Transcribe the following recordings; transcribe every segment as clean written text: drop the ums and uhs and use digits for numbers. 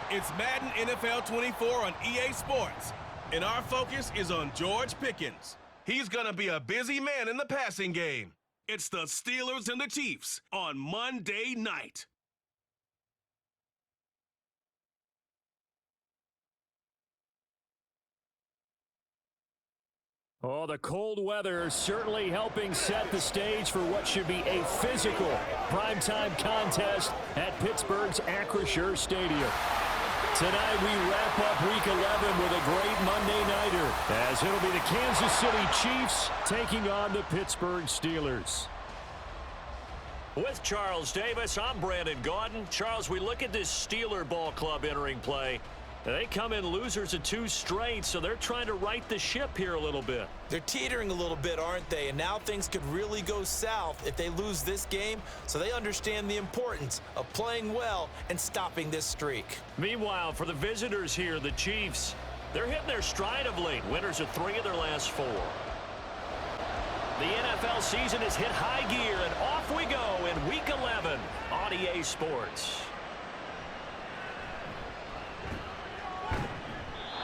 It's Madden NFL 24 on EA Sports, and our focus is on George Pickens. He's going to be a busy man in the passing game. It's the Steelers and the Chiefs on Monday night. Oh, the cold weather certainly helping set the stage for what should be a physical primetime contest at Pittsburgh's Acrisure Stadium. Tonight we wrap up Week 11 with a great Monday nighter, as it'll be the Kansas City Chiefs taking on the Pittsburgh Steelers. With Charles Davis, I'm Brandon Gaudin. Charles, we look at this Steeler ball club entering play. They come in losers of 2 straight, so they're trying to right the ship here a little bit. They're teetering a little bit, aren't they? And now things could really go south if they lose this game, so they understand the importance of playing well and stopping this streak. Meanwhile, for the visitors here, the Chiefs, they're hitting their stride of late. Winners of 3 of their last 4. The NFL season has hit high gear, and off we go in Week 11 on EA Sports.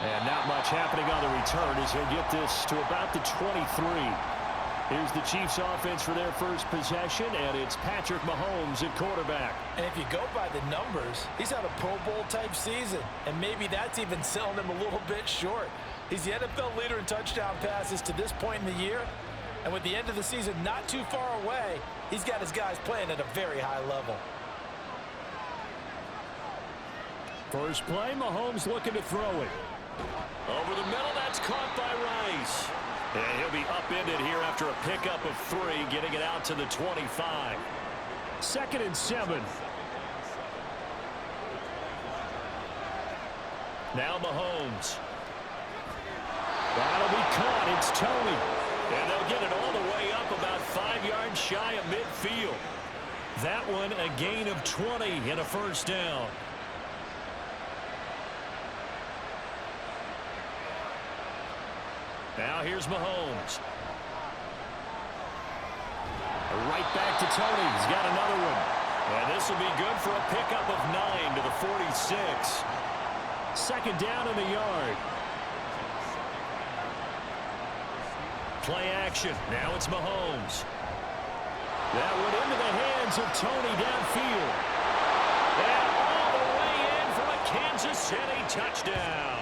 And not much happening on the return as he'll get this to about the 23. Here's the Chiefs offense for their first possession, and it's Patrick Mahomes at quarterback. And if you go by the numbers, he's had a Pro Bowl type season, and maybe that's even selling him a little bit short. He's the NFL leader in touchdown passes to this point in the year, and with the end of the season not too far away, he's got his guys playing at a very high level. First play, Mahomes looking to throw it. Over the middle, that's caught by Rice. And he'll be upended here after a pickup of 3, getting it out to the 25. 2nd and 7. Now Mahomes. That'll be caught. It's Tony. And they'll get it all the way up about 5 yards shy of midfield. That one a gain of 20 and a first down. Now here's Mahomes. Right back to Tony. He's got another one. And this will be good for a pickup of 9 to the 46. 2nd down in the yard. Play action. Now it's Mahomes. That went into the hands of Tony downfield. And all the way in for a Kansas City touchdown.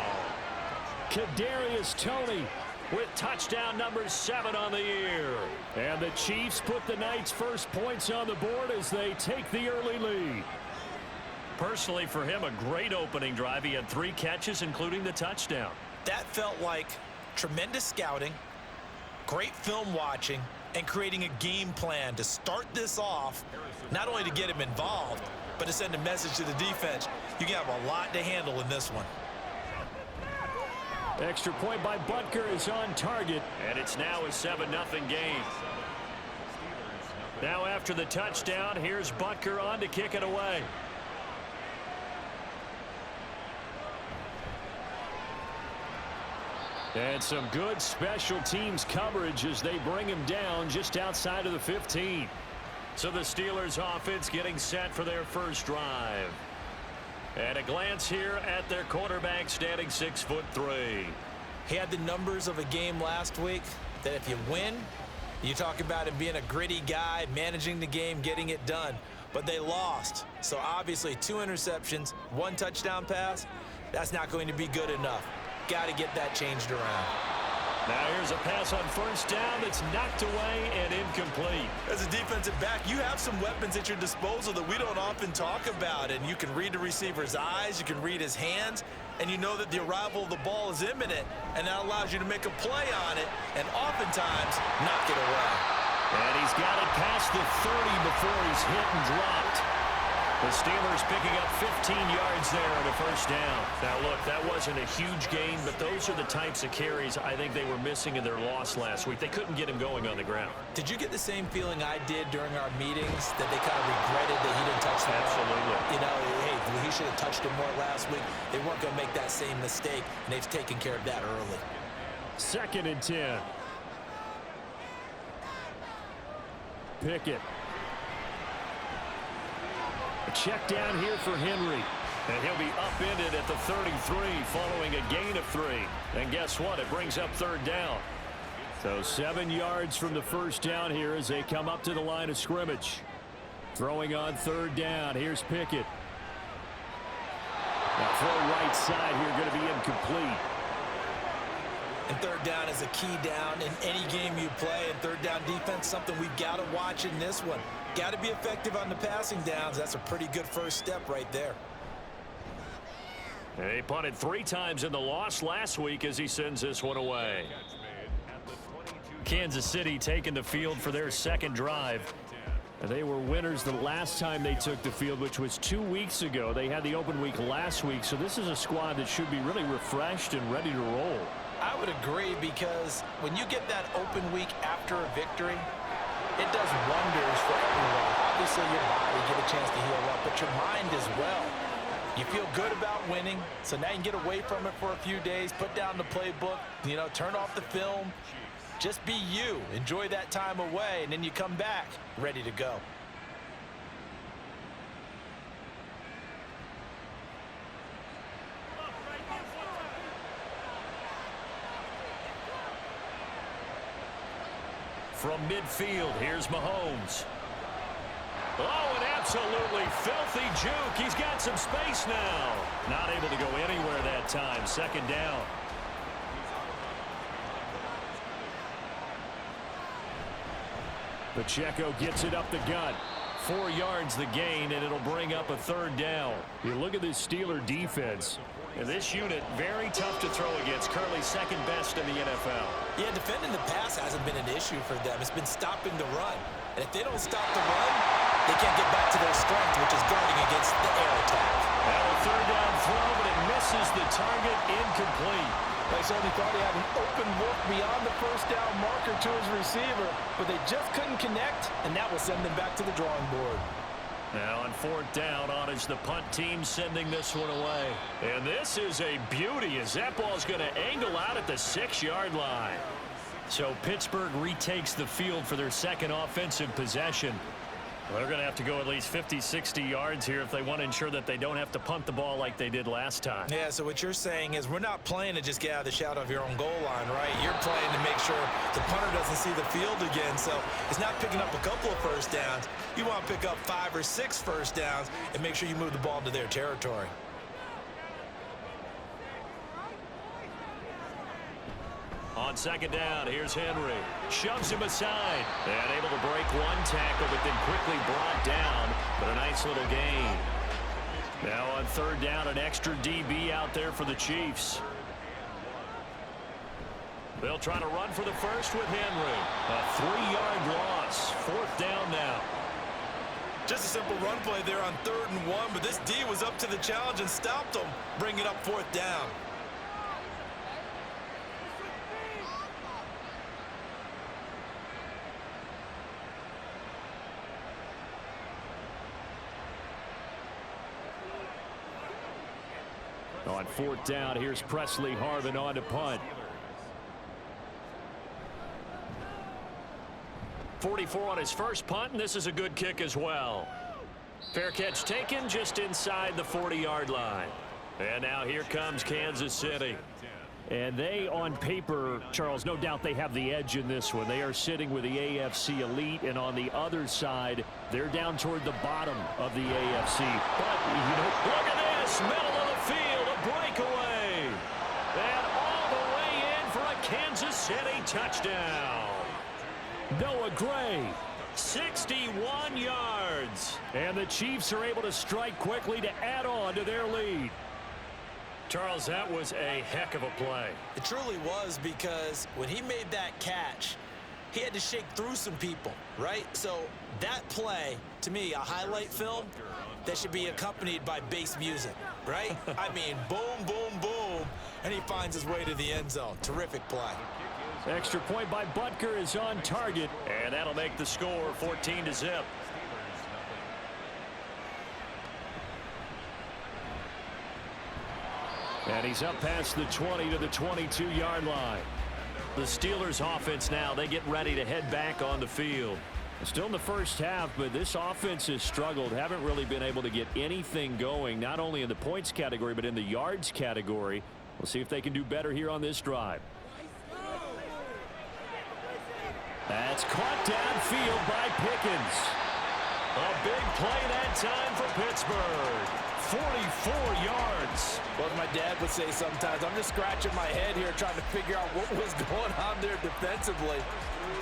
Kadarius Toney with touchdown number 7 on the year. And the Chiefs put the night's first points on the board as they take the early lead. Personally, for him, a great opening drive. He had 3 catches, including the touchdown. That felt like tremendous scouting, great film watching, and creating a game plan to start this off, not only to get him involved, but to send a message to the defense. You can have a lot to handle in this one. Extra point by Butker is on target. And it's now a 7-0 game. Now after the touchdown, here's Butker on to kick it away. And some good special teams coverage as they bring him down just outside of the 15. So the Steelers offense getting set for their first drive. And a glance here at their quarterback, standing 6'3". He had the numbers of a game last week that if you win, you talk about him being a gritty guy, managing the game, getting it done. But they lost. So obviously 2 interceptions, 1 touchdown pass, that's not going to be good enough. Got to get that changed around. Now here's a pass on first down that's knocked away and incomplete. As a defensive back, you have some weapons at your disposal that we don't often talk about. And you can read the receiver's eyes, you can read his hands, and you know that the arrival of the ball is imminent. And that allows you to make a play on it and oftentimes knock it away. And he's got it past the 30 before he's hit and dropped. The Steelers picking up 15 yards there and a first down. Now, look, that wasn't a huge gain, but those are the types of carries I think they were missing in their loss last week. They couldn't get him going on the ground. Did you get the same feeling I did during our meetings, that they kind of regretted that he didn't touch the ball? Absolutely. You know, hey, he should have touched him more last week. They weren't going to make that same mistake, and they've taken care of that early. 2nd and 10. Pickett. A check down here for Henry. And he'll be upended at the 33 following a gain of 3. And guess what? It brings up third down. So 7 yards from the first down here as they come up to the line of scrimmage. Throwing on third down. Here's Pickett. Now throw right side here going to be incomplete. And third down is a key down in any game you play. And third down defense, something we've got to watch in this one. Got to be effective on the passing downs. That's a pretty good first step right there. They punted 3 times in the loss last week as he sends this one away. Kansas City taking the field for their second drive. They were winners the last time they took the field, which was 2 weeks ago. They had the open week last week, so this is a squad that should be really refreshed and ready to roll. I would agree, because when you get that open week after a victory, it does wonders for everyone. Obviously, your body get a chance to heal up, but your mind as well. You feel good about winning, so now you can get away from it for a few days, put down the playbook, turn off the film. Just be you. Enjoy that time away, and then you come back ready to go. From midfield, here's Mahomes. Oh, an absolutely filthy juke. He's got some space now. Not able to go anywhere that time. Second down. Pacheco gets it up the gut. 4 yards the gain, and it'll bring up a third down. You look at this Steeler defense. And this unit, very tough to throw against. Currently second best in the NFL. Yeah, defending the pass hasn't been an issue for them. It's been stopping the run. And if they don't stop the run, they can't get back to their strength, which is guarding against the air attack. Now a third down throw, but it misses the target. Incomplete. They certainly thought he had an open look beyond the first down marker to his receiver, but they just couldn't connect, and that will send them back to the drawing board. Now on fourth down, is the punt team sending this one away. And this is a beauty as that ball's going to angle out at the 6-yard line. So Pittsburgh retakes the field for their second offensive possession. They're going to have to go at least 50, 60 yards here if they want to ensure that they don't have to punt the ball like they did last time. Yeah, so what you're saying is we're not playing to just get out of the shadow of your own goal line, right? You're playing to make sure the punter doesn't see the field again. So it's not picking up a couple of first downs. You want to pick up 5 or 6 first downs and make sure you move the ball into their territory. On second down, here's Henry. Shoves him aside. And able to break one tackle, but then quickly brought down. But a nice little gain. Now on third down, an extra DB out there for the Chiefs. They'll try to run for the first with Henry. A 3-yard loss. Fourth down now. Just a simple run play there on 3rd and 1, but this D was up to the challenge and stopped them, bringing up 4th down. On fourth down, here's Presley Harvin on to punt. 44 on his first punt, and this is a good kick as well. Fair catch taken just inside the 40-yard line. And now here comes Kansas City. And they, on paper, Charles, no doubt they have the edge in this one. They are sitting with the AFC elite, and on the other side, they're down toward the bottom of the AFC. But, look at this, middle of the field, a breakaway. And all the way in for a Kansas City touchdown. Noah Gray, 61 yards. And the Chiefs are able to strike quickly to add on to their lead. Charles, that was a heck of a play. It truly was, because when he made that catch, he had to shake through some people, right? So that play, to me, a highlight film that should be accompanied by bass music, right? I mean, boom, boom, boom, and he finds his way to the end zone. Terrific play. Extra point by Butker is on target, and that'll make the score 14-0. And he's up past the 20 to the 22-yard line. The Steelers offense now, they get ready to head back on the field. Still in the first half, but this offense has struggled. Haven't really been able to get anything going, not only in the points category, but in the yards category. We'll see if they can do better here on this drive. That's caught downfield by Pickens. A big play that time for Pittsburgh. 44 yards. Well, as my dad would say sometimes, I'm just scratching my head here trying to figure out what was going on there defensively.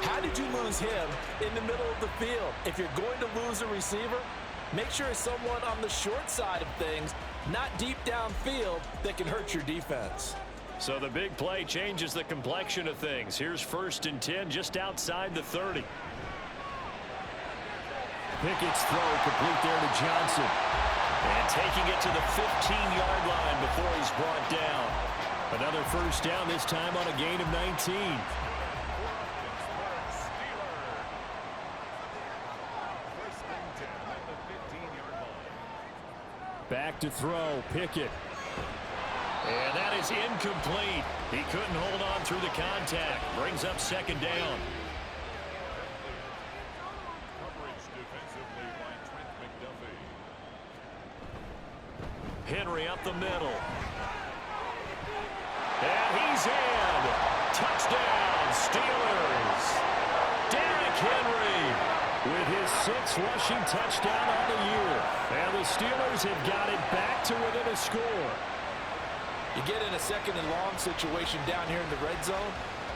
How did you lose him in the middle of the field? If you're going to lose a receiver, make sure it's someone on the short side of things, not deep downfield, that can hurt your defense. So the big play changes the complexion of things. Here's 1st and 10 just outside the 30. Pickett's throw complete there to Johnson. And taking it to the 15-yard line before he's brought down. Another first down, this time on a gain of 19. Back to throw, Pickett. And that is incomplete. He couldn't hold on through the contact. Brings up 2nd down. Henry up the middle. And he's in. Touchdown, Steelers. Derrick Henry with his 6th rushing touchdown on the year. And the Steelers have got it back to within a score. You get in a 2nd and long situation down here in the red zone,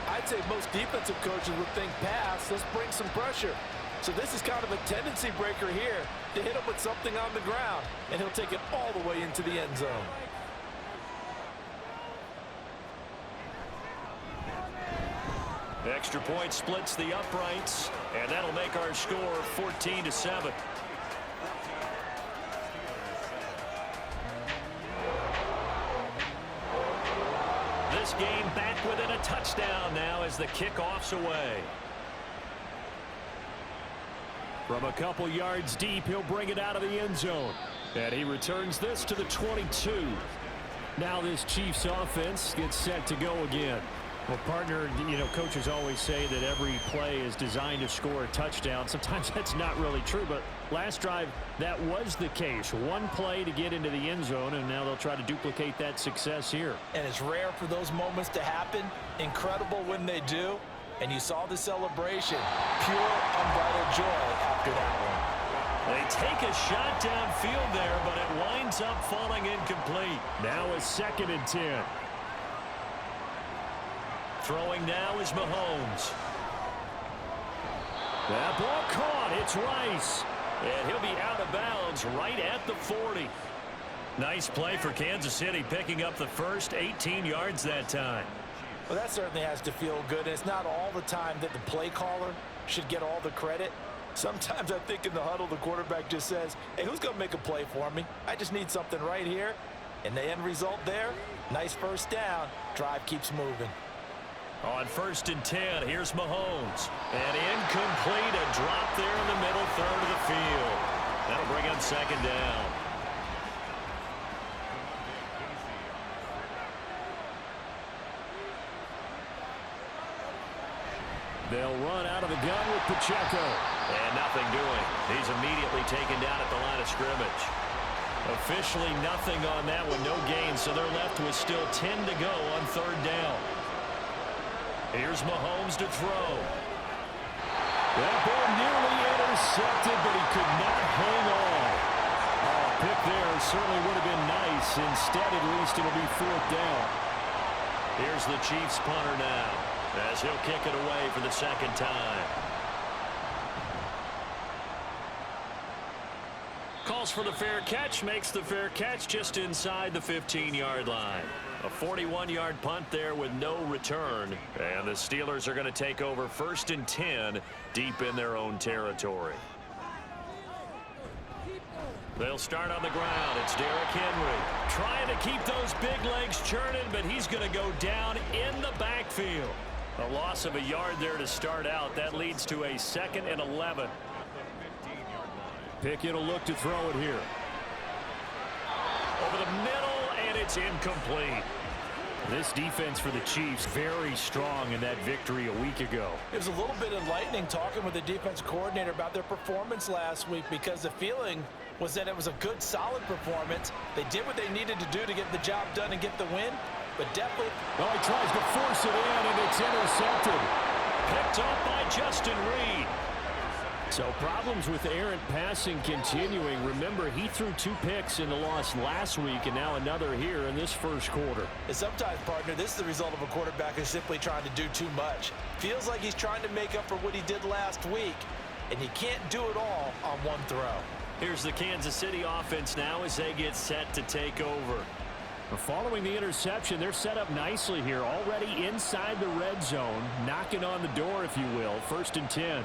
I'd say most defensive coaches would think pass, let's bring some pressure. So this is kind of a tendency breaker here to hit him with something on the ground, and he'll take it all the way into the end zone. Extra point splits the uprights, and that'll make our score 14-7. This game back within a touchdown now as the kickoff's away. From a couple yards deep, he'll bring it out of the end zone. And he returns this to the 22. Now this Chiefs offense gets set to go again. Well, partner, you know, coaches always say that every play is designed to score a touchdown. Sometimes that's not really true, but last drive, that was the case. One play to get into the end zone, and now they'll try to duplicate that success here. And it's rare for those moments to happen. Incredible when they do. And you saw the celebration. Pure, unbridled joy after that one. They take a shot downfield there, but it winds up falling incomplete. Now a 2nd and 10. Throwing now is Mahomes. That ball caught. It's Rice. And he'll be out of bounds right at the 40. Nice play for Kansas City, picking up the first 18 yards that time. Well, that certainly has to feel good. It's not all the time that the play caller should get all the credit. Sometimes I think in the huddle, the quarterback just says, hey, who's going to make a play for me? I just need something right here. And the end result there, nice first down. Drive keeps moving. On 1st and 10, here's Mahomes. And incomplete, a drop there in the middle third of the field. That'll bring up 2nd down. They'll run out of the gun with Pacheco. And nothing doing. He's immediately taken down at the line of scrimmage. Officially nothing on that one, no gain, so they're left with still 10 to go on 3rd down. Here's Mahomes to throw. That ball nearly intercepted, but he could not hang on. Oh, a pick there certainly would have been nice. Instead, at least it'll be 4th down. Here's the Chiefs punter now, as he'll kick it away for the 2nd time. Calls for the fair catch, makes the fair catch just inside the 15-yard line. A 41-yard punt there with no return. And the Steelers are going to take over 1st and 10 deep in their own territory. They'll start on the ground. It's Derrick Henry trying to keep those big legs churning, but he's going to go down in the backfield. A loss of a yard there to start out. That leads to a 2nd and 11. Pickett will look to throw it here. Over the middle, and it's incomplete. This defense for the Chiefs very strong in that victory a week ago. It was a little bit enlightening talking with the defense coordinator about their performance last week because the feeling was that it was a good, solid performance. They did what they needed to do to get the job done and get the win, but definitely... Oh, he tries to force it in, and it's intercepted. Picked up by Justin Reed. So problems with errant passing continuing. Remember, he threw 2 picks in the loss last week, and now another here in this first quarter. And sometimes, partner, this is the result of a quarterback who's simply trying to do too much. Feels like he's trying to make up for what he did last week, and he can't do it all on one throw. Here's the Kansas City offense now as they get set to take over. Following the interception, they're set up nicely here, already inside the red zone, knocking on the door, if you will. 1st and 10.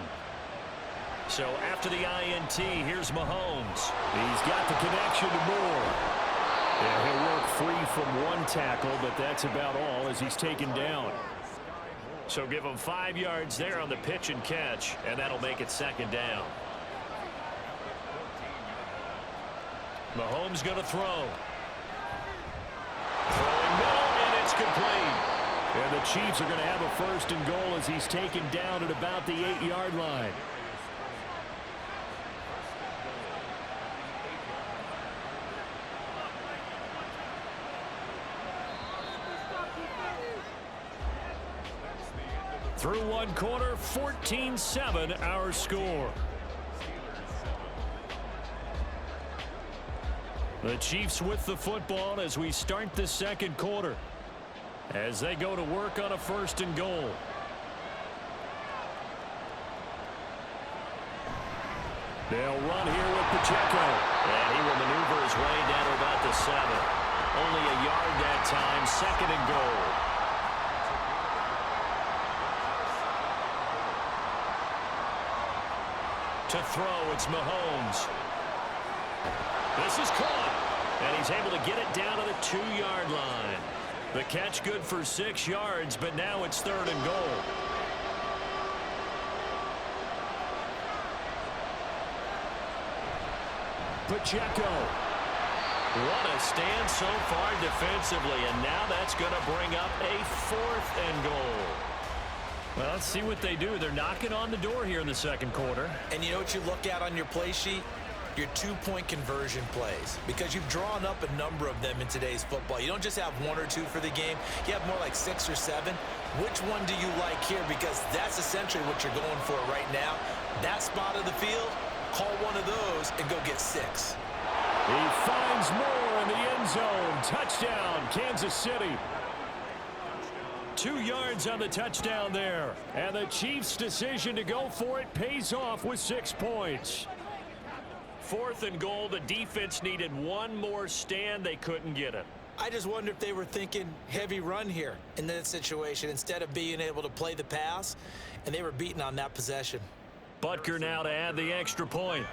So after the INT, here's Mahomes. He's got the connection to Moore. Yeah, he'll work free from one tackle, but that's about all as he's taken down. So give him 5 yards there on the pitch and catch, and that'll make it 2nd down. Mahomes going to throw. Throwing middle, and it's complete. And the Chiefs are going to have a 1st and goal as he's taken down at about the 8-yard line. Through 1 quarter, 14-7 our score. The Chiefs with the football as we start the 2nd quarter. As they go to work on a 1st and goal. They'll run here with Pacheco. And he will maneuver his way down to about the 7. Only a yard that time, 2nd and goal. To throw, it's Mahomes. This is caught, and he's able to get it down to the 2-yard line. The catch good for 6 yards, but now it's 3rd and goal. Pacheco. What a stand so far defensively, and now that's going to bring up a 4th and goal. Well, let's see what they do. They're knocking on the door here in the 2nd quarter. And you know what you look at on your play sheet? Your 2-point conversion plays, because you've drawn up a number of them in today's football. You don't just have 1 or 2 for the game. You have more like 6 or 7. Which one do you like here? Because that's essentially what you're going for right now. That spot of the field, call one of those and go get 6. He finds Moore in the end zone. Touchdown, Kansas City. 2 yards on the touchdown there. And the Chiefs' decision to go for it pays off with 6 points. 4th and goal. The defense needed 1 more stand. They couldn't get it. I just wonder if they were thinking heavy run here in that situation instead of being able to play the pass, and they were beaten on that possession. Butker now to add the extra point.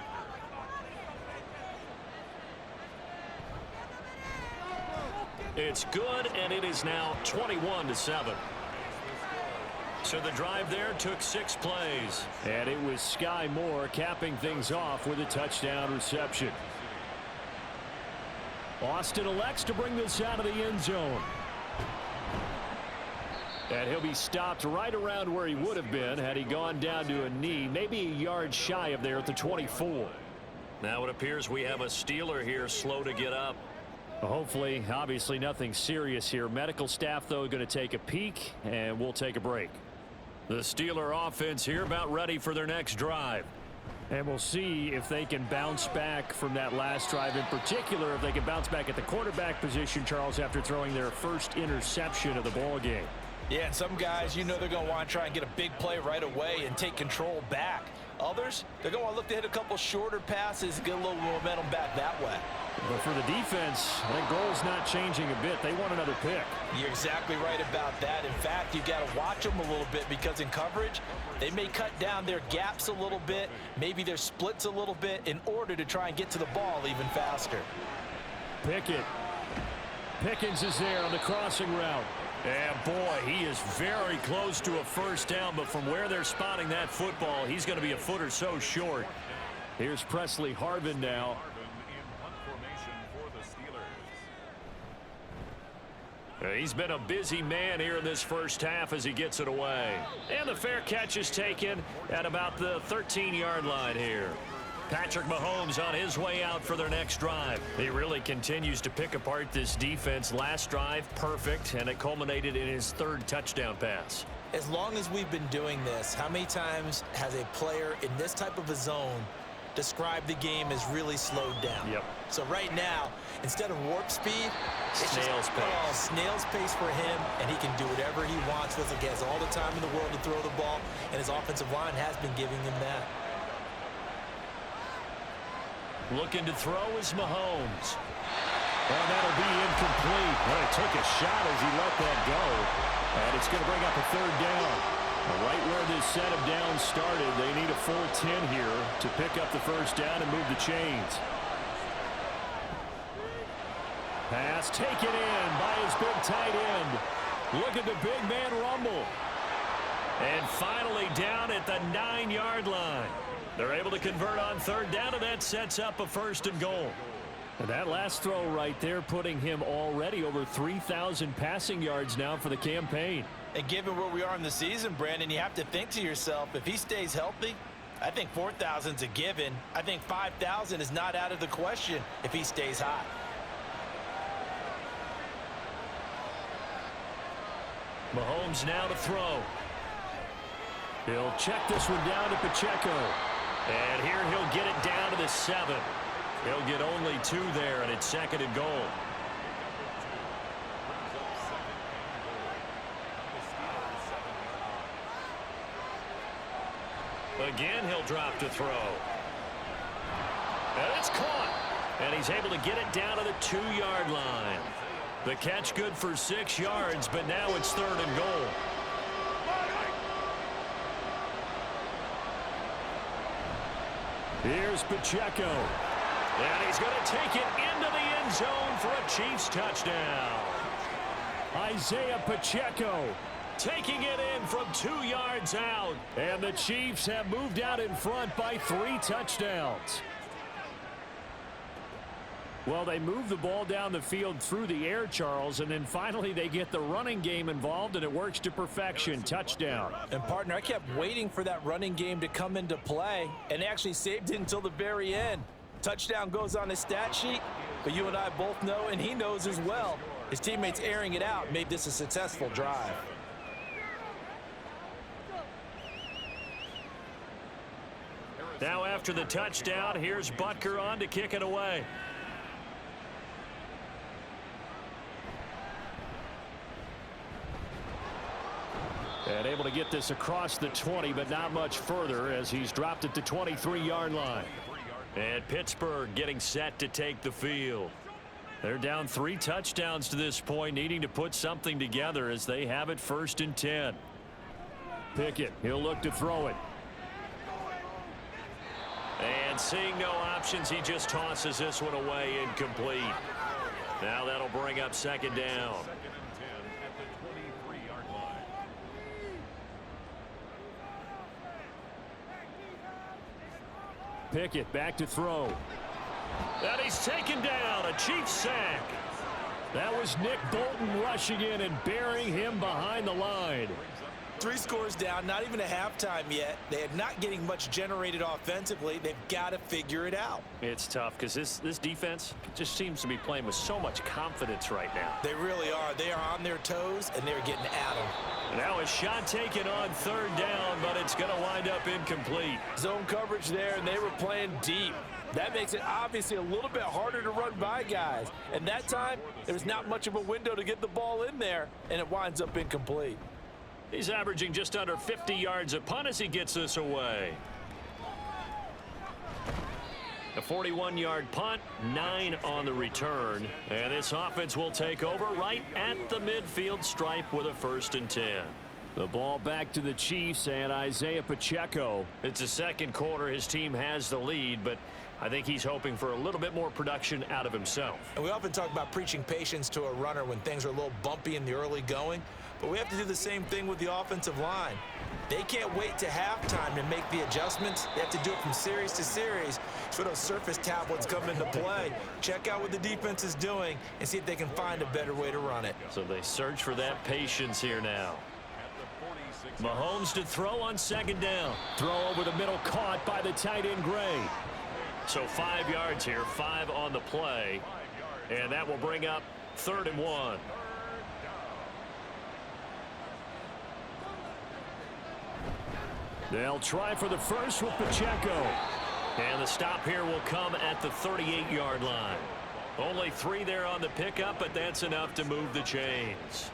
It's good, and it is now 21-7. So the drive there took 6 plays. And it was Sky Moore capping things off with a touchdown reception. Austin elects to bring this out of the end zone. And he'll be stopped right around where he would have been had he gone down to a knee, maybe a yard shy of there at the 24. Now it appears we have a Steeler here slow to get up. Hopefully, obviously nothing serious here. Medical staff, though, going to take a peek, and we'll take a break. The Steeler offense here about ready for their next drive. And we'll see if they can bounce back from that last drive. In particular, if they can bounce back at the quarterback position, Charles, after throwing their first interception of the ball game. Yeah, and some guys, you know they're going to want to try and get a big play right away and take control back. Others, they're going to want to look to hit a couple shorter passes and get a little momentum back that way. But for the defense, that goal's not changing a bit. They want another pick. You're exactly right about that. In fact, you've got to watch them a little bit because in coverage, they may cut down their gaps a little bit, maybe their splits a little bit in order to try and get to the ball even faster. Pickens is there on the crossing route. And boy, he is very close to a first down, but from where they're spotting that football, he's going to be a foot or so short. Here's Presley Harvin now. He's been a busy man here in this first half as he gets it away. And the fair catch is taken at about the 13-yard line here. Patrick Mahomes on his way out for their next drive. He really continues to pick apart this defense. Last drive, perfect, and it culminated in his third touchdown pass. As long as we've been doing this, how many times has a player in this type of a zone described the game as really slowed down? Yep. So right now, instead of warp speed, it's snail's pace. Snail's pace for him, and he can do whatever he wants. Listen, he has all the time in the world to throw the ball, and his offensive line has been giving him that. Looking to throw is Mahomes. Well, that'll be incomplete. Well, he took a shot as he let that go. And it's going to bring up a third down. Right where this set of downs started, they need a full 10 here to pick up the first down and move the chains. Pass taken in by his big tight end. Look at the big man rumble. And finally down at the 9-yard line. They're able to convert on third down, and that sets up a first and goal. And that last throw right there putting him already over 3,000 passing yards now for the campaign. And given where we are in the season, Brandon, you have to think to yourself, if he stays healthy, I think 4,000 is a given. I think 5,000 is not out of the question if he stays hot. Mahomes now to throw. He'll check this one down to Pacheco. And here he'll get it down to the 7. He'll get only 2 there, and it's second and goal. Again, he'll drop to throw. And it's caught. And he's able to get it down to the 2-yard line. The catch good for 6 yards, but now it's third and goal. Here's Pacheco. And he's going to take it into the end zone for a Chiefs touchdown. Isaiah Pacheco taking it in from 2 yards out. And the Chiefs have moved out in front by 3 touchdowns. Well, they move the ball down the field through the air, Charles, and then finally they get the running game involved, and it works to perfection. Touchdown. And, partner, I kept waiting for that running game to come into play, and they actually saved it until the very end. Touchdown goes on his stat sheet, but you and I both know, and he knows as well, his teammates airing it out made this a successful drive. Now after the touchdown, here's Butker on to kick it away. And able to get this across the 20, but not much further as he's dropped it to 23-yard line. And Pittsburgh getting set to take the field. They're down 3 touchdowns to this point, needing to put something together as they have it first and 10. Pickett, he'll look to throw it. And seeing no options, he just tosses this one away, incomplete. Now that'll bring up second down. Pickett back to throw. And he's taken down. A Chiefs sack. That was Nick Bolton rushing in and burying him behind the line. 3 scores down, not even a halftime yet. They are not getting much generated offensively. They've got to figure it out. It's tough because this defense just seems to be playing with so much confidence right now. They really are. They are on their toes, and they're getting at them. Now a shot taken on third down, but it's going to wind up incomplete. Zone coverage there, and they were playing deep. That makes it obviously a little bit harder to run by guys. And that time, there was not much of a window to get the ball in there, and it winds up incomplete. He's averaging just under 50 yards a punt as he gets this away. A 41-yard punt, 9 on the return. And this offense will take over right at the midfield stripe with a first and 10. The ball back to the Chiefs and Isaiah Pacheco. It's the second quarter. His team has the lead, but I think he's hoping for a little bit more production out of himself. And we often talk about preaching patience to a runner when things are a little bumpy in the early going. but we have to do the same thing with the offensive line. They can't wait to halftime to make the adjustments. They have to do it from series to series for those surface tablets come into play. Check out what the defense is doing and see if they can find a better way to run it. So they search for that patience here now. Mahomes to throw on second down. Throw over the middle, caught by the tight end Gray. So 5 yards here, 5 on the play. And that will bring up 3rd and 1. They'll try for the first with Pacheco. And the stop here will come at the 38-yard line. Only 3 there on the pickup, but that's enough to move the chains.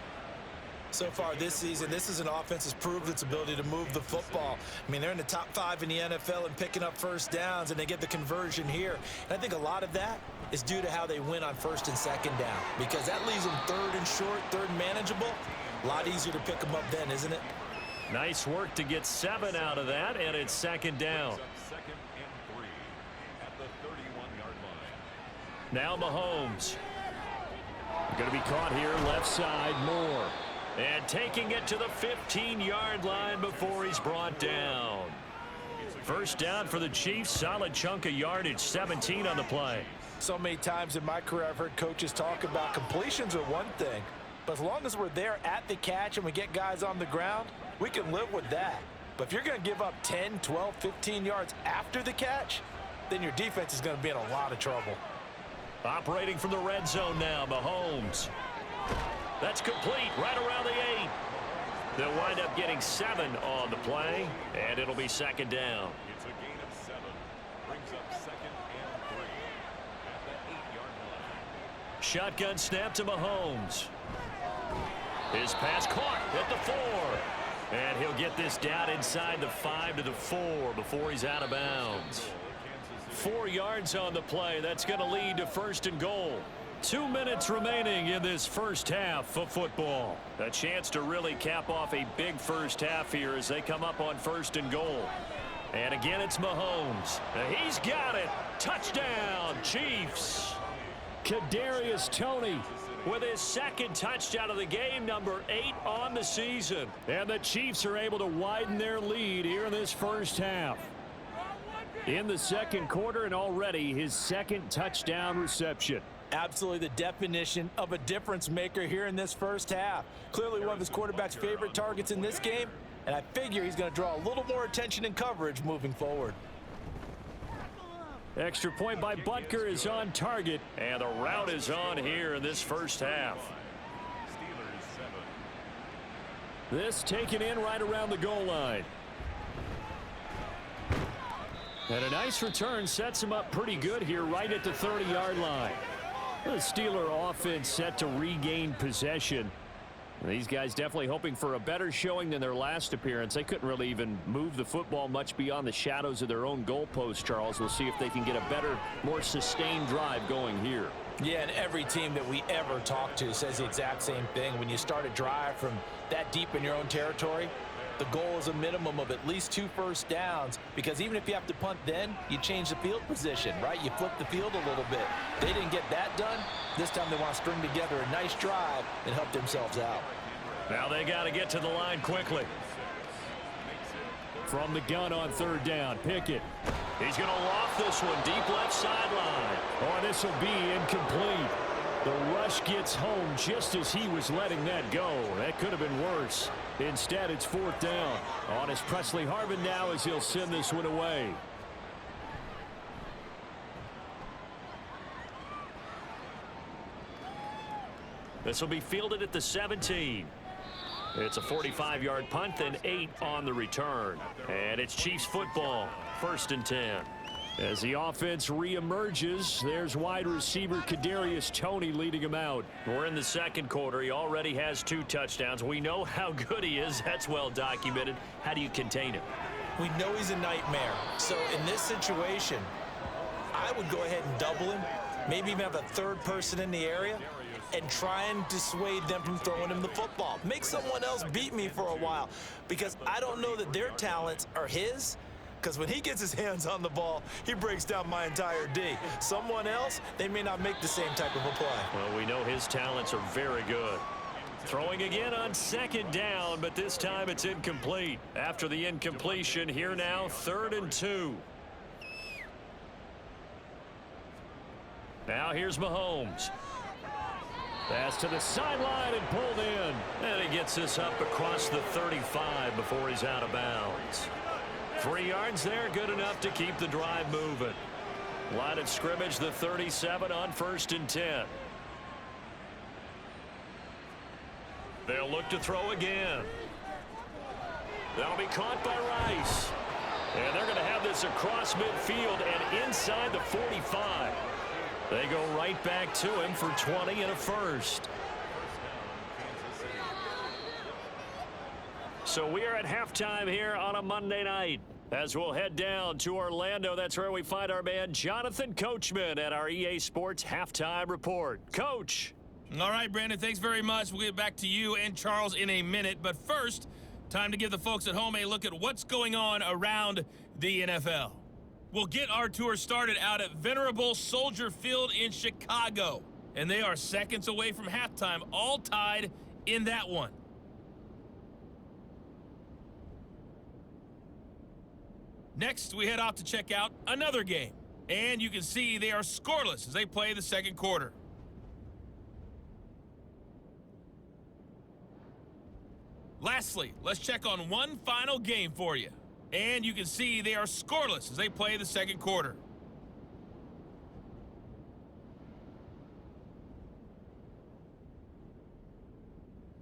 So far this season, this is an offense that's proved its ability to move the football. I mean, they're in the top 5 in the NFL in picking up first downs, and they get the conversion here. And I think a lot of that is due to how they win on 1st and 2nd down, because that leaves them 3rd and short, 3rd and manageable. A lot easier to pick them up then, isn't it? Nice work to get 7 out of that, and it's 2nd down. Now Mahomes. Going to be caught here left side, Moore. And taking it to the 15-yard line before he's brought down. First down for the Chiefs. Solid chunk of yardage, 17 on the play. So many times in my career I've heard coaches talk about completions are one thing, but as long as we're there at the catch and we get guys on the ground, we can live with that. But if you're going to give up 10, 12, 15 yards after the catch, then your defense is going to be in a lot of trouble. Operating from the red zone now, Mahomes. That's complete right around the 8. They'll wind up getting 7 on the play, and it'll be 2nd down. It's a gain of 7. Brings up 2nd and 3 at the 8-yard line. Shotgun snap to Mahomes. His pass caught at the 4. And he'll get this down inside the 5 to the 4 before he's out of bounds. 4 yards on the play. That's going to lead to 1st and goal. 2 minutes remaining in this first half of football. A chance to really cap off a big first half here as they come up on 1st and goal. And again, it's Mahomes. He's got it. Touchdown, Chiefs. Kadarius Toney with his 2nd touchdown of the game, number 8 on the season. And the Chiefs are able to widen their lead here in this first half. In the 2nd quarter, and already his 2nd touchdown reception. Absolutely the definition of a difference maker here in this first half. Clearly one of his quarterback's favorite targets in this game, and I figure he's going to draw a little more attention and coverage moving forward. Extra point by Butker is on target. And the route is on here in this first half. Steelers 7. This taken in right around the goal line. And a nice return sets him up pretty good here right at the 30-yard line. The Steeler offense set to regain possession. These guys definitely hoping for a better showing than their last appearance. They couldn't really even move the football much beyond the shadows of their own goalpost, Charles. We'll see if they can get a better, more sustained drive going here. Yeah, and every team that we ever talk to says the exact same thing. When you start a drive from that deep in your own territory, the goal is a minimum of at least 2 first downs, because even if you have to punt then, you change the field position, right? You flip the field a little bit. They didn't get that done. This time they want to string together a nice drive and help themselves out. Now they got to get to the line quickly. From the gun on 3rd down, Pickett. He's going to loft this one deep left sideline. Oh, this will be incomplete. The rush gets home just as he was letting that go. That could have been worse. Instead, it's 4th down. On is Presley Harvin now as he'll send this one away. This will be fielded at the 17. It's a 45-yard punt, then 8 on the return. And it's Chiefs football, 1st and 10. As the offense reemerges, there's wide receiver Kadarius Toney leading him out. We're in the 2nd quarter. He already has 2 touchdowns. We know how good he is. That's well documented. How do you contain him? We know he's a nightmare. So in this situation, I would go ahead and double him, maybe even have a 3rd person in the area, and try and dissuade them from throwing him the football. Make someone else beat me for a while, because I don't know that their talents are his. Because when he gets his hands on the ball, he breaks down my entire D. Someone else, they may not make the same type of a play. Well, we know his talents are very good. Throwing again on second down, but this time it's incomplete. After the incompletion, here now, 3rd and 2. Now here's Mahomes. Pass to the sideline and pulled in. And he gets this up across the 35 before he's out of bounds. 3 yards there, good enough to keep the drive moving. Line of scrimmage, the 37 on 1st and 10. They'll look to throw again. That'll be caught by Rice. And they're going to have this across midfield and inside the 45. They go right back to him for 20 and a first. So we are at halftime here on a Monday night. As we'll head down to Orlando, that's where we find our man Jonathan Coachman at our EA Sports Halftime Report. Coach. All right, Brandon, thanks very much. We'll get back to you and Charles in a minute. But first, time to give the folks at home a look at what's going on around the NFL. We'll get our tour started out at Venerable Soldier Field in Chicago. And they are seconds away from halftime, all tied in that one. Next, we head off to check out another game. And you can see they are scoreless as they play the second quarter. Lastly, let's check on one final game for you. And you can see they are scoreless as they play the second quarter.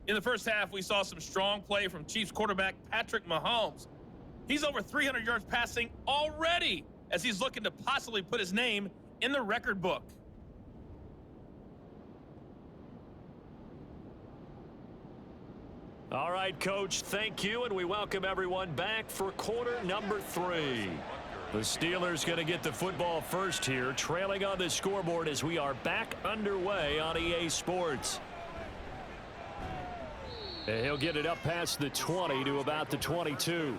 In the first half, we saw some strong play from Chiefs quarterback Patrick Mahomes. He's over 300 yards passing already as he's looking to possibly put his name in the record book. All right, Coach, thank you, and we welcome everyone back for quarter number 3. The Steelers going to get the football first here, trailing on the scoreboard as we are back underway on EA Sports. And he'll get it up past the 20 to about the 22.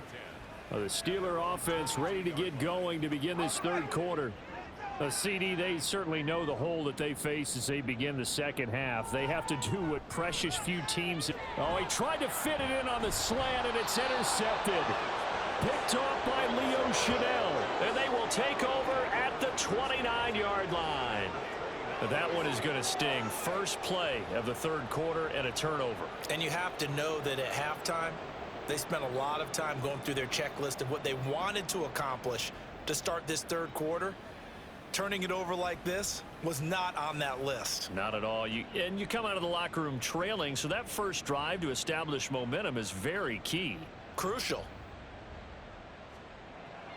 The Steeler offense ready to get going to begin this third quarter. CD, they certainly know the hole that they face as they begin the second half. They have to do what precious few teams. Oh, he tried to fit it in on the slant, and it's intercepted. Picked off by Leo Chanel, and they will take over at the 29-yard line. But that one is going to sting. First play of the third quarter and a turnover. And you have to know that at halftime, they spent a lot of time going through their checklist of what they wanted to accomplish to start this third quarter. Turning it over like this was not on that list. Not at all. You come out of the locker room trailing, so that first drive to establish momentum is very key. Crucial.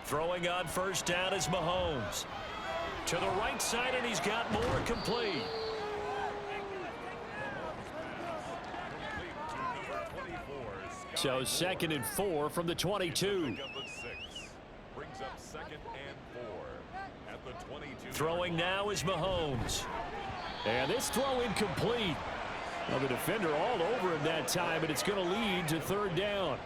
Throwing on first down is Mahomes. To the right side, and he's got more complete. So 2nd and 4 from the 22. Throwing now is Mahomes. And this throw incomplete. Well, the defender all over him that time, but it's going to lead to third down.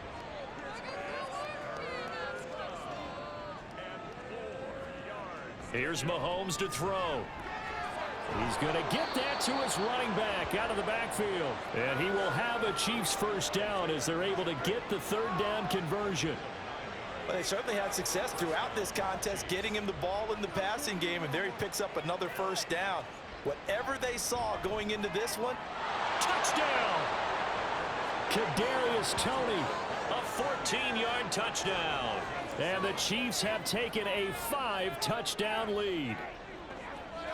Here's Mahomes to throw. He's going to get that to his running back out of the backfield. And he will have a Chiefs first down as they're able to get the third down conversion. Well, they certainly had success throughout this contest, getting him the ball in the passing game, and there he picks up another first down. Whatever they saw going into this one, touchdown! Kadarius Toney, a 14-yard touchdown. And the Chiefs have taken a 5-touchdown lead.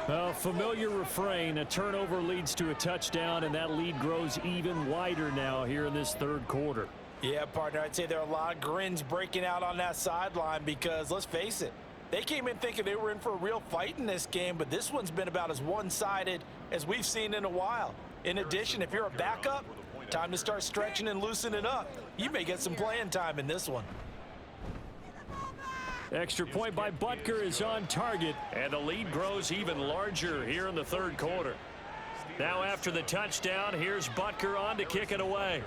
A familiar refrain, a turnover leads to a touchdown, and that lead grows even wider now here in this third quarter. Yeah, partner, I'd say there are a lot of grins breaking out on that sideline because, let's face it, they came in thinking they were in for a real fight in this game, but this one's been about as one-sided as we've seen in a while. In addition, if you're a backup, time to start stretching and loosening up. You may get some playing time in this one. Extra point by Butker is on target, and the lead grows even larger here in the third quarter. Now after the touchdown, here's Butker on to kick it away.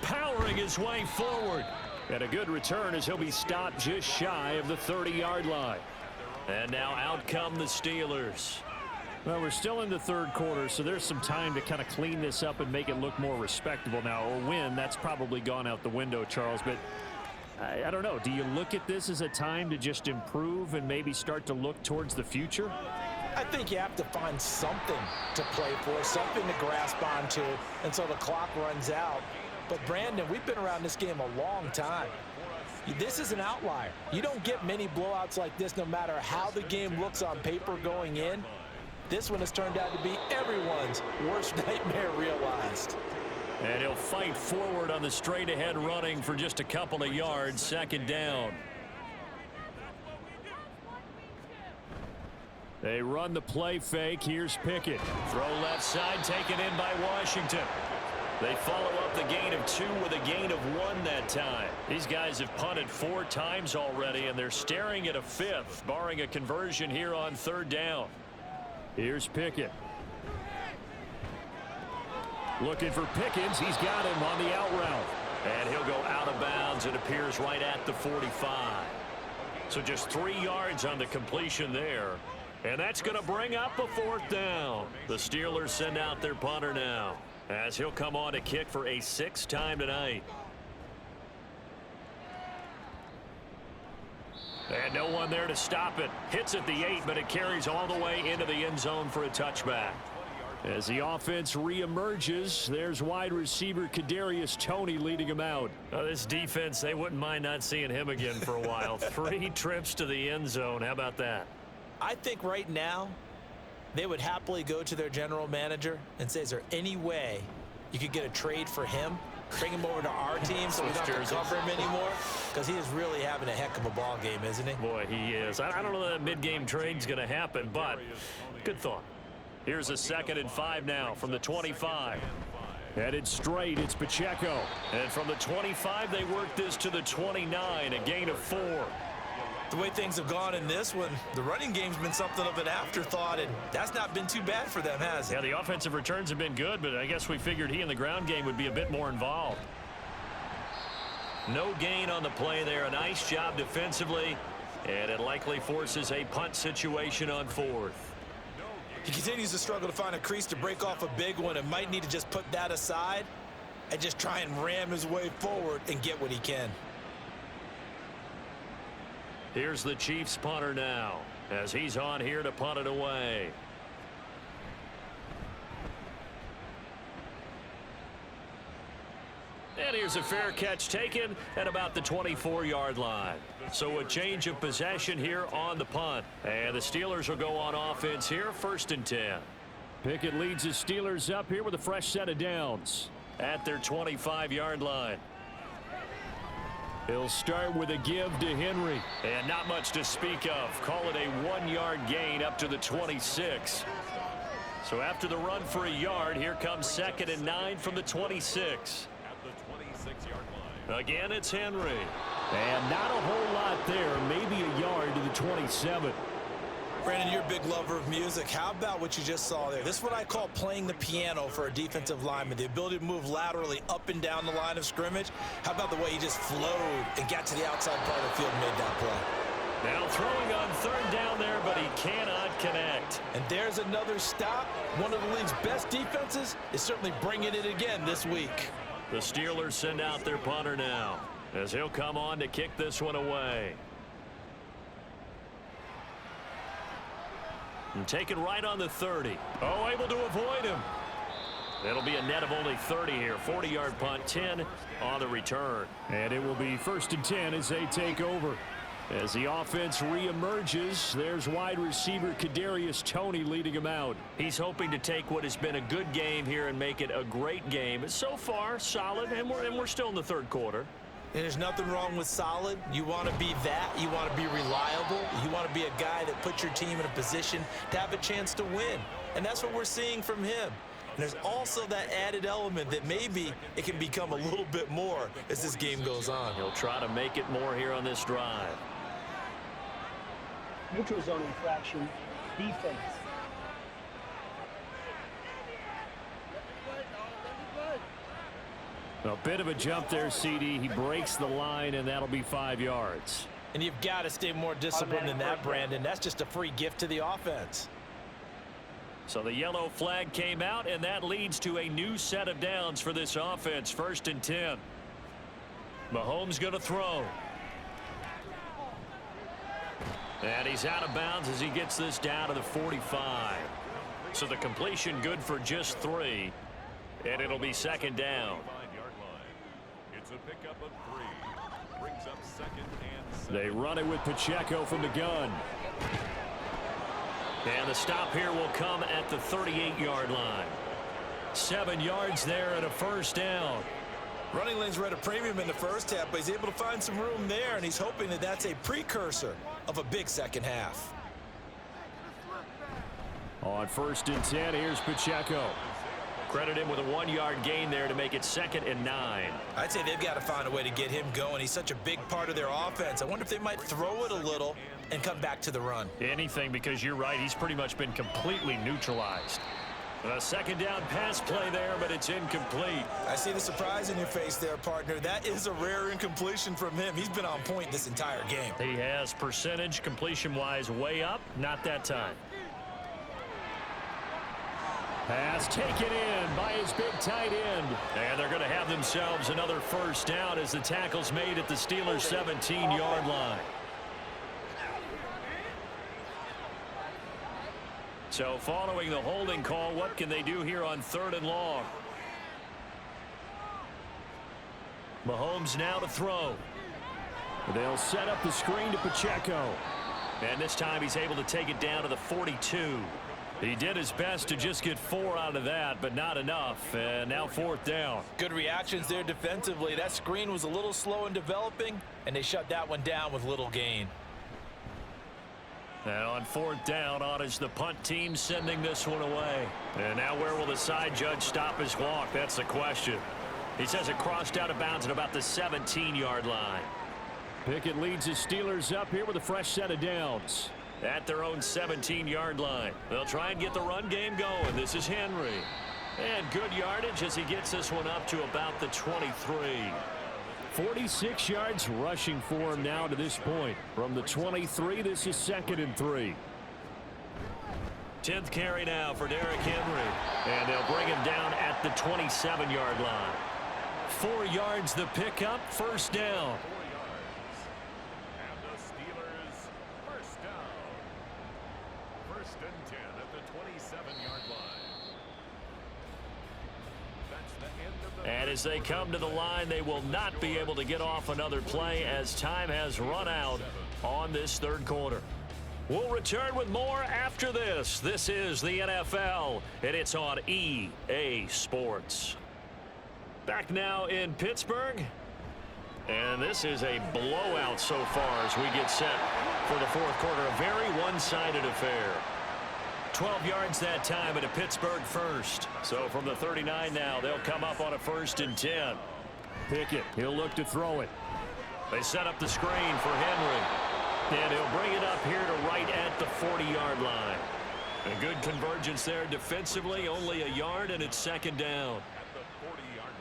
Powering his way forward. And a good return as he'll be stopped just shy of the 30-yard line. And now out come the Steelers. Well, we're still in the third quarter, so there's some time to kind of clean this up and make it look more respectable. Now, a win, that's probably gone out the window, Charles, but I don't know. Do you look at this as a time to just improve and maybe start to look towards the future? I think you have to find something to play for, something to grasp onto until the clock runs out. But, Brandon, we've been around this game a long time. This is an outlier. You don't get many blowouts like this no matter how the game looks on paper going in. This one has turned out to be everyone's worst nightmare realized. And he'll fight forward on the straight-ahead running for just a couple of yards, second down. They run the play fake. Here's Pickett. Throw left side, taken in by Washington. They follow up the gain of 2 with a gain of 1 that time. These guys have punted 4 times already, and they're staring at a 5th, barring a conversion here on third down. Here's Pickett. Looking for Pickens. He's got him on the out route. And he'll go out of bounds. It appears right at the 45. So just 3 yards on the completion there. And that's going to bring up a 4th down. The Steelers send out their punter now, as he'll come on to kick for a 6th time tonight. And no one there to stop it. Hits at the 8, but it carries all the way into the end zone for a touchback. As the offense reemerges, there's wide receiver Kadarius Toney leading him out. This defense, they wouldn't mind not seeing him again for a while. 3 trips to the end zone. How about that? I think right now they would happily go to their general manager and say, is there any way you could get a trade for him? Bring him over to our team so we don't have to cover him anymore? Because he is really having a heck of a ball game, isn't he? Boy, he is. I don't know that mid-game trade's going to happen, but good thought. Here's a 2nd and 5 now from the 25. Headed straight, it's Pacheco. And from the 25, they work this to the 29, a gain of 4. The way things have gone in this one, the running game's been something of an afterthought, and that's not been too bad for them, has it? Yeah, the offensive returns have been good, but I guess we figured he in the ground game would be a bit more involved. No gain on the play there. A nice job defensively, and it likely forces a punt situation on 4th. He continues to struggle to find a crease to break off a big one and might need to just put that aside and just try and ram his way forward and get what he can. Here's the Chiefs punter now, as he's on here to punt it away. And here's a fair catch taken at about the 24-yard line. So a change of possession here on the punt. And the Steelers will go on offense here, 1st and 10. Pickett leads the Steelers up here with a fresh set of downs. At their 25-yard line. He'll start with a give to Henry. And not much to speak of. Call it a 1-yard gain up to the 26. So after the run for a yard, here comes 2nd and 9 from the 26. At the 26-yard line. Again, it's Henry. And not a whole lot there. Maybe a yard to the 27. Brandon, you're a big lover of music. How about what you just saw there? This is what I call playing the piano for a defensive lineman, the ability to move laterally up and down the line of scrimmage. How about the way he just flowed and got to the outside part of the field and made that play? Now throwing on 3rd down there, but he cannot connect. And there's another stop. One of the league's best defenses is certainly bringing it again this week. The Steelers send out their punter now, as he'll come on to kick this one away. And taken right on the 30. Oh, able to avoid him. It'll be a net of only 30 here. 40-yard punt, 10 on the return. And it will be 1st and 10 as they take over. As the offense reemerges, there's wide receiver Kadarius Toney leading him out. He's hoping to take what has been a good game here and make it a great game. But so far, solid, and we're still in the 3rd quarter. And there's nothing wrong with solid. You want to be that. You want to be reliable. You want to be a guy that puts your team in a position to have a chance to win. And that's what we're seeing from him. And there's also that added element that maybe it can become a little bit more as this game goes on. He'll try to make it more here on this drive. Neutral zone infraction, defense. A bit of a jump there, CD. He breaks the line, and that'll be 5 yards. And you've got to stay more disciplined than that, Brandon. That's just a free gift to the offense. So the yellow flag came out, and that leads to a new set of downs for this offense. 1st and 10. Mahomes going to throw. And he's out of bounds as he gets this down to the 45. So the completion good for just 3. And it'll be 2nd down. It's a pickup of 3. Brings up 2nd and 7. They run it with Pacheco from the gun. And the stop here will come at the 38-yard line. 7 yards there and a 1st down. Running lanes were at a premium in the first half, but he's able to find some room there, and he's hoping that that's a precursor of a big second half. On 1st and 10, here's Pacheco. Credit him with a 1-yard gain there to make it 2nd and 9. I'd say they've got to find a way to get him going. He's such a big part of their offense. I wonder if they might throw it a little and come back to the run. Anything, because you're right, he's pretty much been completely neutralized. A 2nd down pass play there, but it's incomplete. I see the surprise in your face there, partner. That is a rare incompletion from him. He's been on point this entire game. He has percentage completion-wise way up, not that time. Pass taken in by his big tight end. And they're going to have themselves another 1st down as the tackle's made at the Steelers' 17-yard line. So following the holding call, what can they do here on 3rd and long? Mahomes now to throw. They'll set up the screen to Pacheco. And this time he's able to take it down to the 42. He did his best to just get 4 out of that, but not enough. And now 4th down. Good reactions there defensively. That screen was a little slow in developing, and they shut that one down with little gain. Now on 4th down, on is the punt team sending this one away. And now where will the side judge stop his walk? That's the question. He says it crossed out of bounds at about the 17-yard line. Pickett leads his Steelers up here with a fresh set of downs. At their own 17-yard line. They'll try and get the run game going. This is Henry. And good yardage as he gets this one up to about the 23. 46 yards rushing for him now to this point. From the 23, this is 2nd and 3. 10th carry now for Derrick Henry. And they'll bring him down at the 27-yard line. 4 yards the pickup, 1st down. And the Steelers 1st down. 1st and 10 at the 27-yard line. That's the end of the... And as they come to the line, they will not be able to get off another play as time has run out on this 3rd quarter. We'll return with more after this. This is the NFL, and it's on EA Sports. Back now in Pittsburgh. And this is a blowout so far as we get set for the 4th quarter. A very one-sided affair. 12 yards that time at a Pittsburgh 1st. So from the 39 now, they'll come up on a 1st and 10. Pickett, he'll look to throw it. They set up the screen for Henry. And he'll bring it up here to right at the 40-yard line. A good convergence there defensively, only a yard, and it's 2nd down. At the 40-yard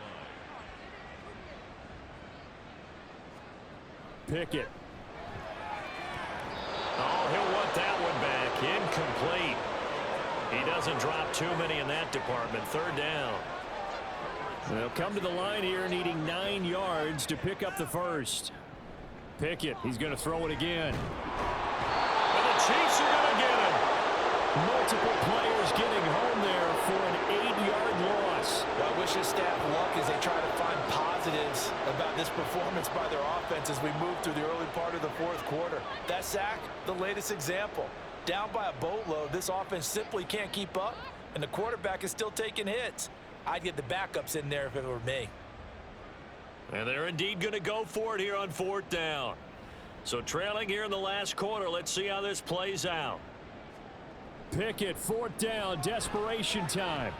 line. Pickett. Oh, he'll want that one back. Incomplete. He doesn't drop too many in that department. 3rd down. They'll come to the line here needing 9 yards to pick up the 1st. Pickett, he's going to throw it again. And the Chiefs are going to get it. Multiple players getting home there for an 8-yard loss. I wish his staff luck as they try to find positives about this performance by their offense as we move through the early part of the 4th quarter. That sack, the latest example. Down by a boatload, this offense simply can't keep up, and the quarterback is still taking hits. I'd get the backups in there if it were me. And they're indeed going to go for it here on 4th down. So trailing here in the last quarter, let's see how this plays out. Pickett, 4th down, desperation time.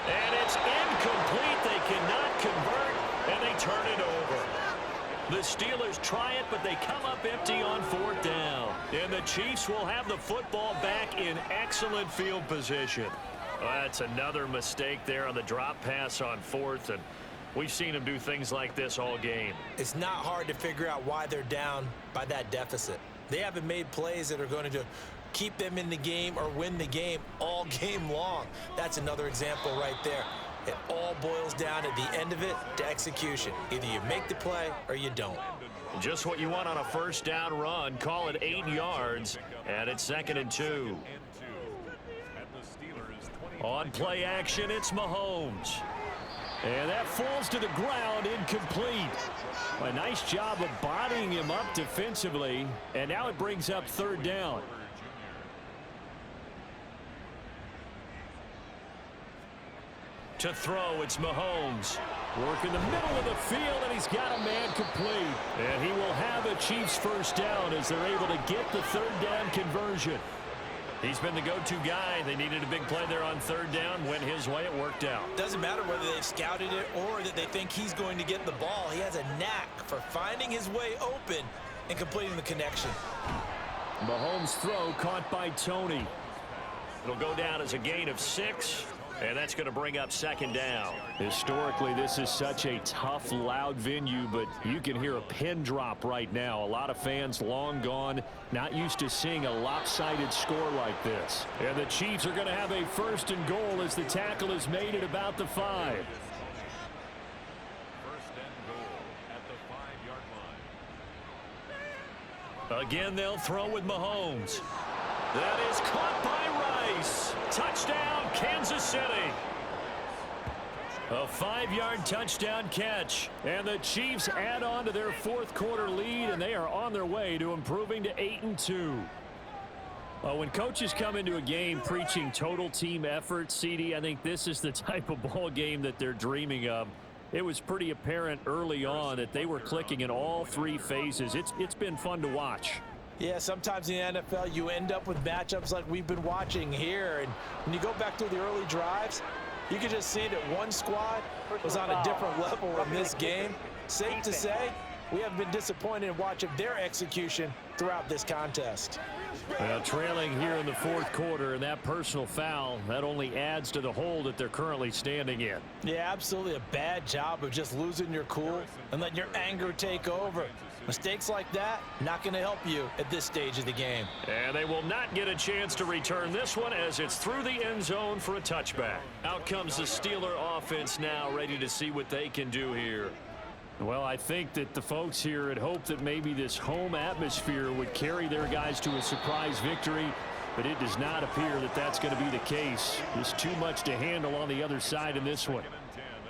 And it's incomplete. They cannot convert, and they turn it over. The Steelers try it, but they come up empty on 4th down. And the Chiefs will have the football back in excellent field position. Well, that's another mistake there on the drop pass on 4th. And We've seen him do things like this all game. It's not hard to figure out why they're down by that deficit. They haven't made plays that are going to keep them in the game or win the game all game long. That's another example right there. It all boils down at the end of it to execution. Either you make the play or you don't. Just what you want on a first down run. Call it 8 yards, and it's 2nd and 2. On play action, it's Mahomes. And that falls to the ground, incomplete. A nice job of bodying him up defensively, and now it brings up 3rd down. To throw, it's Mahomes. Work in the middle of the field, and he's got a man complete. And he will have a Chiefs first down as they're able to get the 3rd down conversion. He's been the go-to guy. They needed a big play there on 3rd down. Went his way. It worked out. Doesn't matter whether they've scouted it or that they think he's going to get the ball. He has a knack for finding his way open and completing the connection. Mahomes' throw caught by Tony. It'll go down as a gain of 6. And that's going to bring up 2nd down. Historically, this is such a tough, loud venue, but you can hear a pin drop right now. A lot of fans long gone, not used to seeing a lopsided score like this. And the Chiefs are going to have a 1st and goal as the tackle is made at about the 5. 1st and goal at the 5-yard line. Again, they'll throw with Mahomes. That is caught by Rice. Touchdown, Kansas City. A 5-yard touchdown catch. And the Chiefs add on to their 4th quarter lead, and they are on their way to improving to 8-2. Well, when coaches come into a game preaching total team effort, CD, I think this is the type of ball game that they're dreaming of. It was pretty apparent early on that they were clicking in all 3 phases. It's been fun to watch. Yeah, sometimes in the NFL you end up with matchups like we've been watching here. And when you go back to the early drives, you can just see that one squad was on a different level in this game. Safe to say, we have been disappointed in watching their execution throughout this contest. Well, trailing here in the 4th quarter, and that personal foul, that only adds to the hole that they're currently standing in. Yeah, absolutely a bad job of just losing your cool and letting your anger take over. Mistakes like that, not going to help you at this stage of the game. And they will not get a chance to return this one as it's through the end zone for a touchback. Out comes the Steeler offense now, ready to see what they can do here. Well, I think that the folks here had hoped that maybe this home atmosphere would carry their guys to a surprise victory, but it does not appear that that's going to be the case. There's too much to handle on the other side in this one.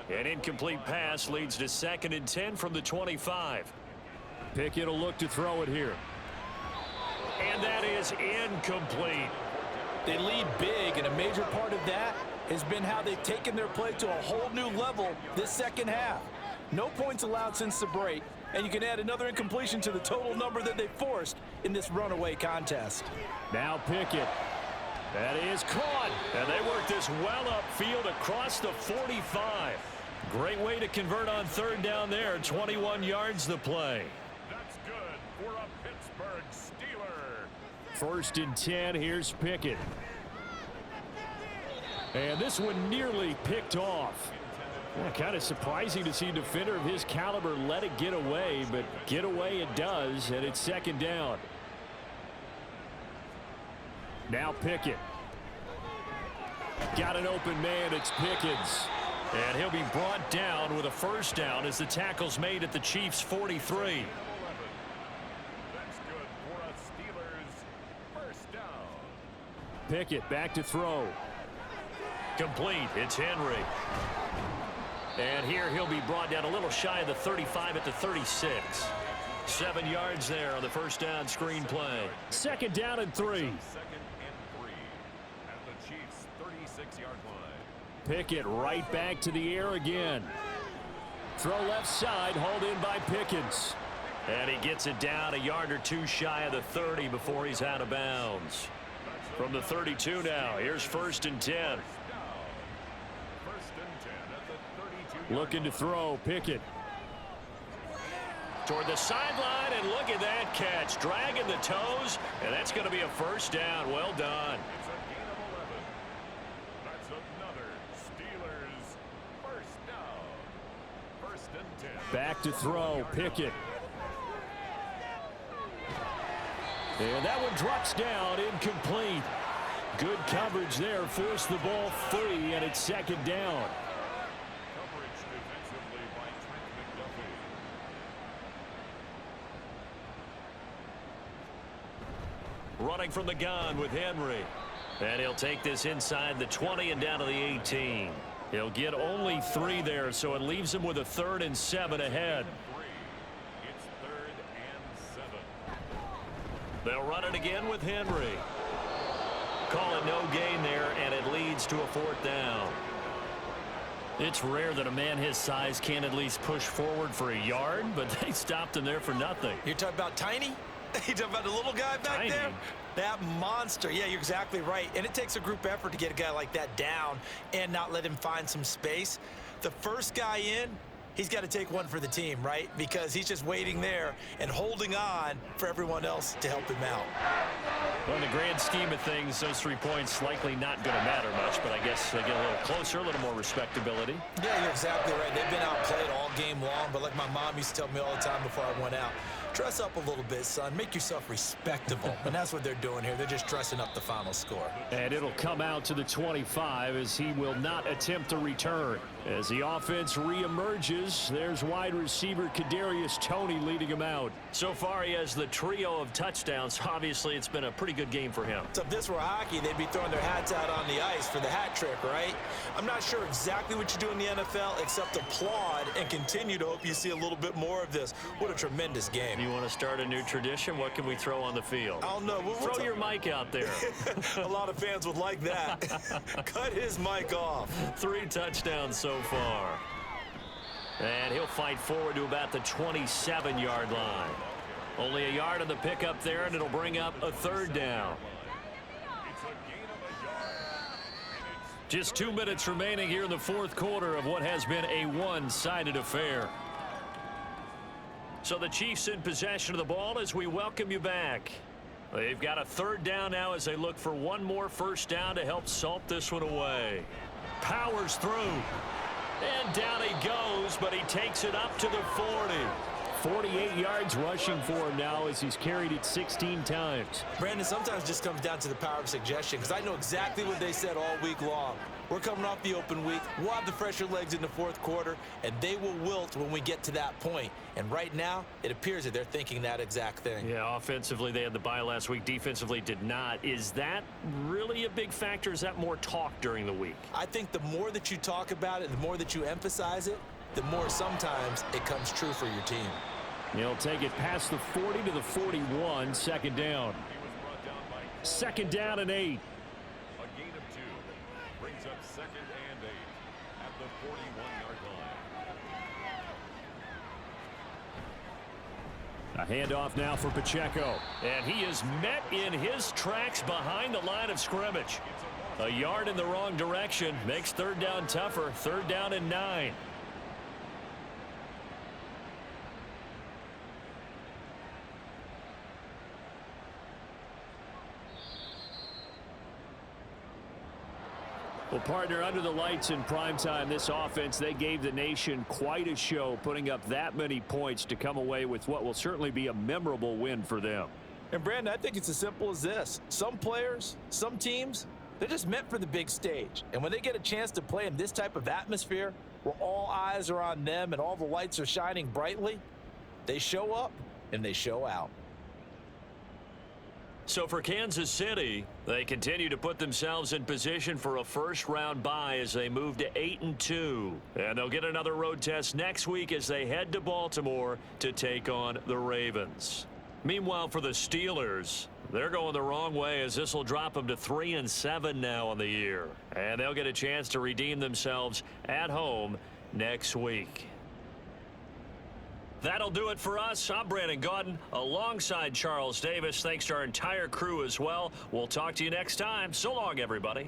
An incomplete pass leads to 2nd and 10 from the 25. Pickett will look to throw it here. And that is incomplete. They lead big, and a major part of that has been how they've taken their play to a whole new level this 2nd half. No points allowed since the break, and you can add another incompletion to the total number that they forced in this runaway contest. Now Pickett. That is caught. And they work this well upfield across the 45. Great way to convert on 3rd down there. 21 yards the play. That's good for a Pittsburgh Steeler. 1st and 10. Here's Pickett. And this one nearly picked off. Yeah, kind of surprising to see a defender of his caliber let it get away, but get away it does, and it's 2nd down. Now Pickett. Got an open man. It's Pickens. And he'll be brought down with a 1st down as the tackle's made at the Chiefs' 43. That's good for a Steelers 1st down. Pickett back to throw. Complete. It's Henry. And here he'll be brought down a little shy of the 35 at the 36. 7 yards there on the 1st down screen play. 2nd down and 3. 2nd and 3 at the Chiefs' 36-yard line. Pickett right back to the air again. Throw left side, hauled in by Pickens. And he gets it down a yard or 2 shy of the 30 before he's out of bounds. From the 32 now, here's 1st and 10. Looking to throw, Pickett. Toward the sideline, and look at that catch. Dragging the toes, and that's going to be a 1st down. Well done. It's a gain of 11. That's another Steelers 1st down. back to throw. Pickett. And that one drops down, incomplete. Good coverage there, forced the ball free, and it's second down. Coverage defensively by Trent McDuffie. Running from the gun with Henry. And he'll take this inside the 20 and down to the 18. He'll get only 3 there, so it leaves him with a 3rd and 7 ahead. It's 3rd and 7. They'll run it again with Henry. Call it no gain there, and it leads to a 4th down. It's rare that a man his size can't at least push forward for a yard, but they stopped him there for nothing. You're talking about Tiny? You're talking about the little guy back there? That monster. Yeah, you're exactly right. And it takes a group effort to get a guy like that down and not let him find some space. The first guy in, he's got to take one for the team, right? Because he's just waiting there and holding on for everyone else to help him out. Well, in the grand scheme of things, those 3 points likely not going to matter much, but I guess they get a little closer, a little more respectability. Yeah, you're exactly right. They've been outplayed all game long, but like my mom used to tell me all the time before I went out, dress up a little bit, son. Make yourself respectable. And that's what they're doing here. They're just dressing up the final score. And it'll come out to the 25 as he will not attempt a return. As the offense reemerges, there's wide receiver Kadarius Toney leading him out. So far, he has the trio of touchdowns. Obviously, it's been a pretty good game for him. So if this were hockey, they'd be throwing their hats out on the ice for the hat trick, right? I'm not sure exactly what you do in the NFL except applaud and continue to hope you see a little bit more of this. What a tremendous game. You want to start a new tradition? What can we throw on the field? I don't know. Throw your mic out there. A lot of fans would like that. Cut his mic off. 3 touchdowns so far. And he'll fight forward to about the 27-yard line. Only a yard on the pickup there, and it'll bring up a 3rd down. Just 2 minutes remaining here in the 4th quarter of what has been a one-sided affair. So the Chiefs in possession of the ball as we welcome you back. They've got a 3rd down now as they look for one more 1st down to help salt this one away. Powers through. And down he goes, but he takes it up to the 40. 48 yards rushing for him now as he's carried it 16 times. Brandon, sometimes it just comes down to the power of suggestion because I know exactly what they said all week long. We're coming off the open week. We'll have the fresher legs in the 4th quarter, and they will wilt when we get to that point. And right now, it appears that they're thinking that exact thing. Yeah, offensively, they had the bye last week. Defensively, did not. Is that really a big factor? Is that more talk during the week? I think the more that you talk about it, the more that you emphasize it, the more sometimes it comes true for your team. He'll take it past the 40 to the 41, 2nd down. 2nd down and 8. A gain of 2 brings up 2nd and 8 at the 41-yard line. A handoff now for Pacheco. And he is met in his tracks behind the line of scrimmage. A yard in the wrong direction makes 3rd down tougher. 3rd down and 9. Well, partner, under the lights in primetime, this offense, they gave the nation quite a show, putting up that many points to come away with what will certainly be a memorable win for them. And, Brandon, I think it's as simple as this. Some players, some teams, they're just meant for the big stage. And when they get a chance to play in this type of atmosphere, where all eyes are on them and all the lights are shining brightly, they show up and they show out. So for Kansas City, they continue to put themselves in position for a 1st-round bye as they move to 8-2. And they'll get another road test next week as they head to Baltimore to take on the Ravens. Meanwhile, for the Steelers, they're going the wrong way as this will drop them to 3-7 now on the year. And they'll get a chance to redeem themselves at home next week. That'll do it for us. I'm Brandon Gaudin alongside Charles Davis. Thanks to our entire crew as well. We'll talk to you next time. So long, everybody.